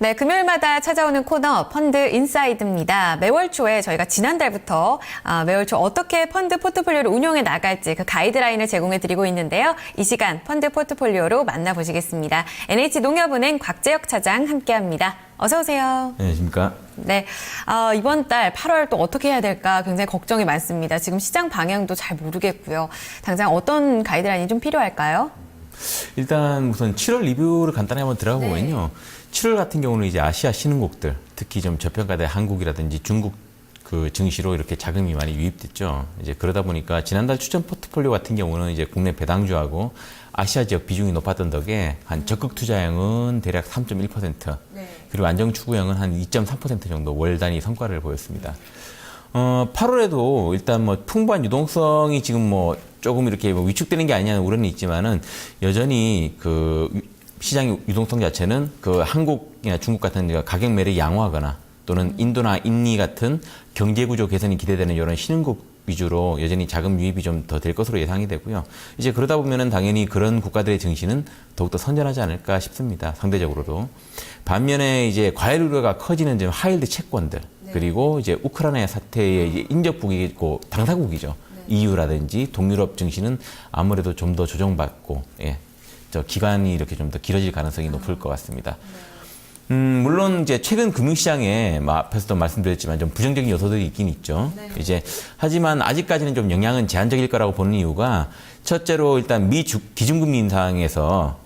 네, 금요일마다 찾아오는 코너 펀드 인사이드입니다. 매월 초에 저희가 지난달부터 매월 초 어떻게 펀드 포트폴리오를 운용해 나갈지 그 가이드라인을 제공해 드리고 있는데요. 이 시간 펀드 포트폴리오로 만나보시겠습니다. NH농협은행 곽재혁 차장 함께합니다. 어서 오세요. 안녕하십니까. 네, 이번 달 8월 또 어떻게 해야 될까 굉장히 걱정이 많습니다. 지금 시장 방향도 잘 모르겠고요. 당장 어떤 가이드라인이 좀 필요할까요? 일단 우선 7월 리뷰를 간단히 한번 들어가 보면요. 7월 같은 경우는 이제 아시아 신흥국들, 특히 좀 저평가된 한국이라든지 중국 그 증시로 이렇게 자금이 많이 유입됐죠. 이제 그러다 보니까 지난달 추천 포트폴리오 같은 경우는 이제 국내 배당주하고 아시아 지역 비중이 높았던 덕에 한 적극 투자형은 대략 3.1%, 그리고 안정 추구형은 한 2.3% 정도 월 단위 성과를 보였습니다. 8월에도 일단 뭐 풍부한 유동성이 지금 뭐 조금 이렇게 뭐 위축되는 게 아니냐는 우려는 있지만은 여전히 그 시장 유동성 자체는 그 한국이나 중국 같은 가격 매력이 양호하거나 또는 인도나印니 같은 경제 구조 개선이 기대되는 이런 신흥국 위주로 여전히 자금 유입이 좀 더 될 것으로 예상이 되고요. 이제 그러다 보면은 당연히 그런 국가들의 증시는 더욱더 선전하지 않을까 싶습니다. 상대적으로도. 반면에 이제 과열 우려가 커지는 좀 하이힐드 채권들, 그리고 이제 우크라이나 사태의 이제 인접국이고 당사국이죠. EU라든지 동유럽 증시는 아무래도 좀 더 조정받고, 저 기간이 이렇게 좀 더 길어질 가능성이 높을 것 같습니다. 물론 이제 최근 금융시장에 앞에서도 말씀드렸지만 좀 부정적인 요소들이 있긴 있죠. 이제 하지만 아직까지는 좀 영향은 제한적일 거라고 보는 이유가 첫째로 일단 미 기준금리 인상에서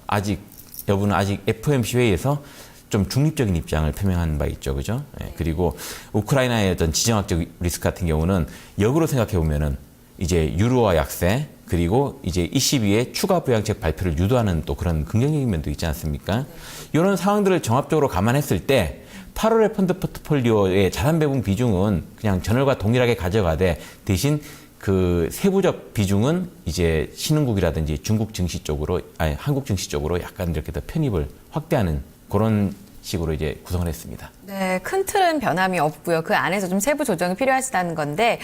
여부는 아직 FOMC 회의에서 좀 중립적인 입장을 표명한 바 있죠, 그죠? 그리고 우크라이나의 어떤 지정학적 리스크 같은 경우는 역으로 생각해 보면은 이제 유로화 약세, 그리고 이제 ECB의 추가 부양책 발표를 유도하는 또 그런 긍정적인 면도 있지 않습니까? 이런 상황들을 종합적으로 감안했을 때 8월의 펀드 포트폴리오의 자산 배분 비중은 그냥 전월과 동일하게 가져가되 대신 그 세부적 비중은 이제 신흥국이라든지 중국 증시 쪽으로, 한국 증시 쪽으로 약간 이렇게 더 편입을 확대하는 그런 식으로 이제 구성을 했습니다. 네, 큰 틀은 변함이 없고요. 그 안에서 좀 세부 조정이 필요하시다는 건데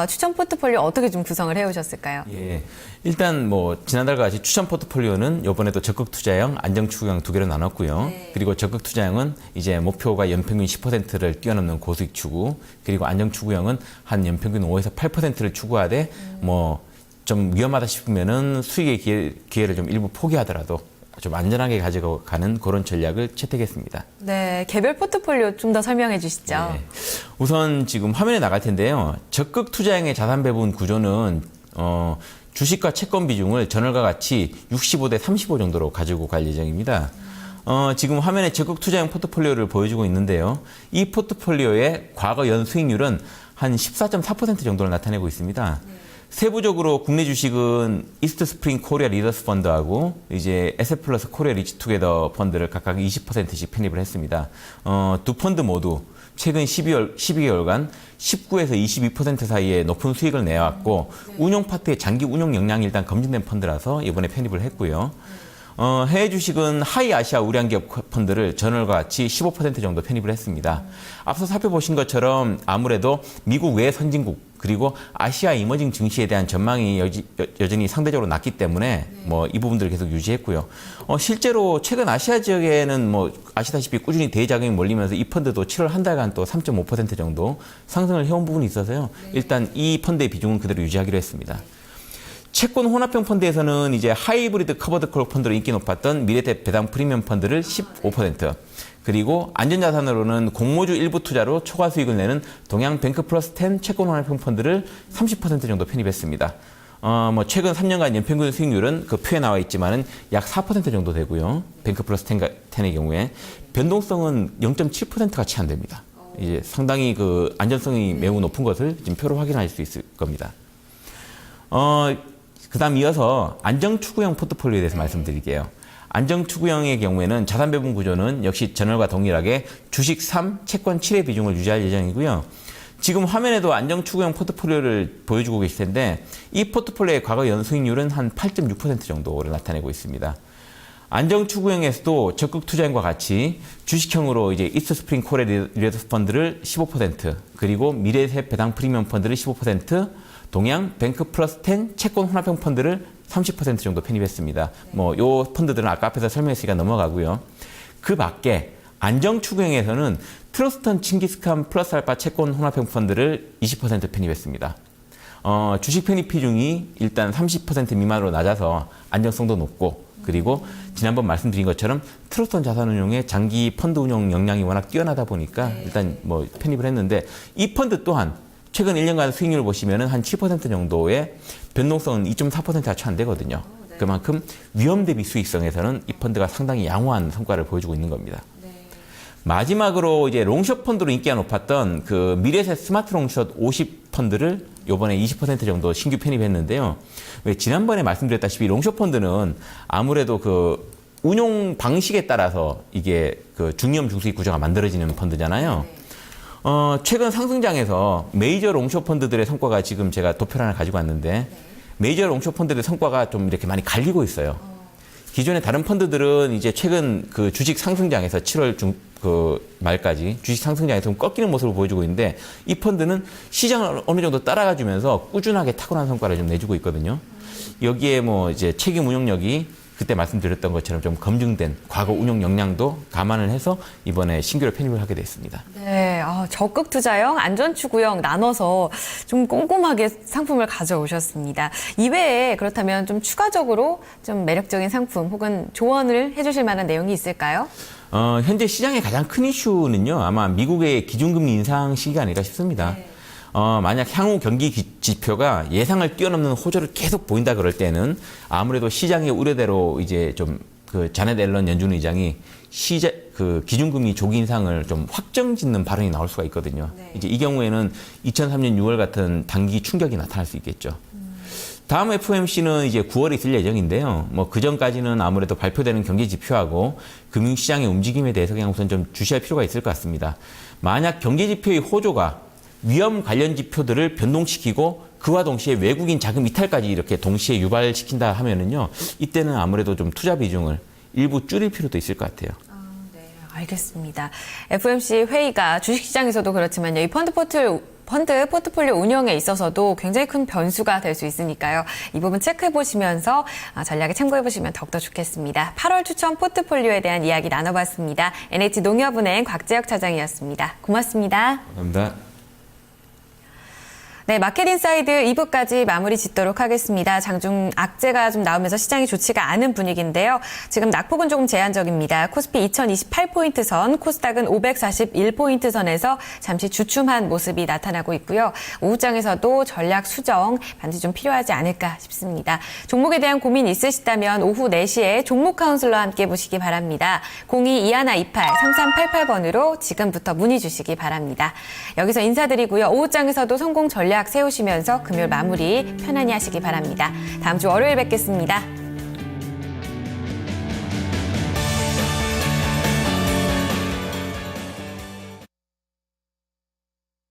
추천 포트폴리오 어떻게 좀 구성을 해오셨을까요? 예, 일단 뭐 지난달과 같이 추천 포트폴리오는 이번에도 적극 투자형, 안정 추구형 두 개로 나눴고요. 그리고 적극 투자형은 이제 목표가 연평균 10%를 뛰어넘는 고수익 추구, 그리고 안정 추구형은 한 연평균 5에서 8%를 추구하되 뭐 좀 위험하다 싶으면은 수익의 기회를 좀 일부 포기하더라도 좀 안전하게 가져가는 그런 전략을 채택했습니다. 네, 개별 포트폴리오 좀 더 설명해 주시죠. 네. 우선 지금 화면에 나갈 텐데요. 적극 투자형의 자산 배분 구조는 주식과 채권 비중을 전월과 같이 65대 35 정도로 가지고 갈 예정입니다. 지금 화면에 적극 투자형 포트폴리오를 보여주고 있는데요. 이 포트폴리오의 과거 연 수익률은 한 14.4% 정도를 나타내고 있습니다. 세부적으로 국내 주식은 이스트 스프링 코리아 리더스 펀드하고 이제 에셋플러스 코리아 리치 투게더 펀드를 각각 20%씩 편입을 했습니다. 두 펀드 모두 최근 12개월간 19에서 22% 사이에 높은 수익을 내왔고 운용 파트의 장기 운용 역량이 일단 검증된 펀드라서 이번에 편입을 했고요. 해외 주식은 하이 아시아 우량기업 펀드를 전월과 같이 15% 정도 편입을 했습니다. 앞서 살펴보신 것처럼 아무래도 미국 외 선진국 그리고 아시아 이머징 증시에 대한 전망이 여전히 상대적으로 낮기 때문에 뭐 이 부분들을 계속 유지했고요. 실제로 최근 아시아 지역에는 뭐 아시다시피 꾸준히 대자금이 몰리면서 이 펀드도 7월 한 달간 또 3.5% 정도 상승을 해온 부분이 있어서요. 일단 이 펀드의 비중은 그대로 유지하기로 했습니다. 채권 혼합형 펀드에서는 이제 하이브리드 커버드 콜 펀드로 인기 높았던 미래대 배당 프리미엄 펀드를 15%, 그리고 안전자산으로는 공모주 일부 투자로 초과 수익을 내는 동양 뱅크 플러스 10 채권 혼합형 펀드를 30% 정도 편입했습니다. 뭐 최근 3년간 연평균 수익률은 그 표에 나와 있지만은 약 4% 정도 되고요. 뱅크 플러스 10의 경우에 변동성은 0.7%가 채 안 됩니다. 이제 상당히 그 안전성이 매우 높은 것을 지금 표로 확인할 수 있을 겁니다. 그다음 이어서 안정 추구형 포트폴리오에 대해서 말씀드릴게요. 안정 추구형의 경우에는 자산 배분 구조는 역시 전월과 동일하게 주식 3, 채권 7의 비중을 유지할 예정이고요. 지금 화면에도 안정 추구형 포트폴리오를 보여주고 계실 텐데 이 포트폴리오의 과거 연수익률은 한 8.6% 정도를 나타내고 있습니다. 안정 추구형에서도 적극 투자형과 같이 주식형으로 이제 이스트 스프링 코리아 리더스 펀드를 15%, 그리고 미래세 배당 프리미엄 펀드를 15%, 동양 뱅크 플러스 10 채권 혼합형 펀드를 30% 정도 편입했습니다. 뭐 요 펀드들은 아까 앞에서 설명했으니까 넘어가고요. 그 밖에 안정 추경에서는 트러스턴 칭기스칸 플러스 알파 채권 혼합형 펀드를 20% 편입했습니다. 주식 편입 비중이 일단 30% 미만으로 낮아서 안정성도 높고, 그리고 지난번 말씀드린 것처럼 트러스턴 자산운용의 장기 펀드 운용 역량이 워낙 뛰어나다 보니까 일단 뭐 편입을 했는데, 이 펀드 또한 최근 1년간 수익률을 보시면은 한 7% 정도의 변동성은 2.4%가 채 안 되거든요. 그만큼 위험 대비 수익성에서는 이 펀드가 상당히 양호한 성과를 보여주고 있는 겁니다. 마지막으로 이제 롱숏 펀드로 인기가 높았던 그 미래세 스마트 롱숏 50 펀드를 요번에 20% 정도 신규 편입했는데요. 왜 지난번에 말씀드렸다시피 롱숏 펀드는 아무래도 그 운용 방식에 따라서 이게 그 중위험 중수익 구조가 만들어지는 펀드잖아요. 최근 상승장에서 메이저 롱숏 펀드들의 성과가 지금 제가 도표를 하나 가지고 왔는데, 메이저 롱숏 펀드들의 성과가 좀 이렇게 많이 갈리고 있어요. 기존의 다른 펀드들은 이제 최근 그 주식 상승장에서 7월 말까지 주식 상승장에서 좀 꺾이는 모습을 보여주고 있는데, 이 펀드는 시장을 어느 정도 따라가 주면서 꾸준하게 탁월한 성과를 좀 내주고 있거든요. 여기에 뭐 이제 책임 운용력이 그때 말씀드렸던 것처럼 좀 검증된 과거 운용 역량도 감안을 해서 이번에 신규로 편입을 하게 됐습니다. 네, 적극 투자형, 안전 추구형 나눠서 좀 꼼꼼하게 상품을 가져오셨습니다. 이외에 그렇다면 좀 추가적으로 좀 매력적인 상품 혹은 조언을 해주실 만한 내용이 있을까요? 현재 시장의 가장 큰 이슈는요, 아마 미국의 기준금리 인상 시기가 아닐까 싶습니다. 만약 향후 경기 지표가 예상을 뛰어넘는 호조를 계속 보인다 그럴 때는 아무래도 시장의 우려대로 이제 좀 그 자넷 앨런 연준 의장이 그 기준금리 조기 인상을 좀 확정짓는 발언이 나올 수가 있거든요. 이제 이 경우에는 2003년 6월 같은 단기 충격이 나타날 수 있겠죠. 다음 FOMC는 이제 9월에 있을 예정인데요. 뭐 그 전까지는 아무래도 발표되는 경제 지표하고 금융시장의 움직임에 대해서 그냥 우선 좀 주시할 필요가 있을 것 같습니다. 만약 경제 지표의 호조가 위험 관련 지표들을 변동시키고 그와 동시에 외국인 자금 이탈까지 이렇게 동시에 유발시킨다 하면은요, 이때는 아무래도 좀 투자 비중을 일부 줄일 필요도 있을 것 같아요. 네, 알겠습니다. FOMC 회의가 주식시장에서도 그렇지만요, 이 펀드 포트폴리오 운영에 있어서도 굉장히 큰 변수가 될 수 있으니까요. 이 부분 체크해보시면서 전략에 참고해보시면 더욱더 좋겠습니다. 8월 추천 포트폴리오에 대한 이야기 나눠봤습니다. NH농협은행 곽재혁 차장이었습니다. 고맙습니다. 감사합니다. 네, 마켓 인사이드 2부까지 마무리 짓도록 하겠습니다. 장중 악재가 좀 나오면서 시장이 좋지가 않은 분위기인데요. 지금 낙폭은 조금 제한적입니다. 코스피 2028포인트 선, 코스닥은 541포인트 선에서 잠시 주춤한 모습이 나타나고 있고요. 오후장에서도 전략 수정 반드시 좀 필요하지 않을까 싶습니다. 종목에 대한 고민 있으시다면 오후 4시에 종목 카운슬러와 함께 보시기 바랍니다. 02-2128-3388번으로 지금부터 문의 주시기 바랍니다. 여기서 인사드리고요. 오후장에서도 성공 전략 세우시면서 금요일 마무리 편안히 하시기 바랍니다. 다음 주 월요일 뵙겠습니다.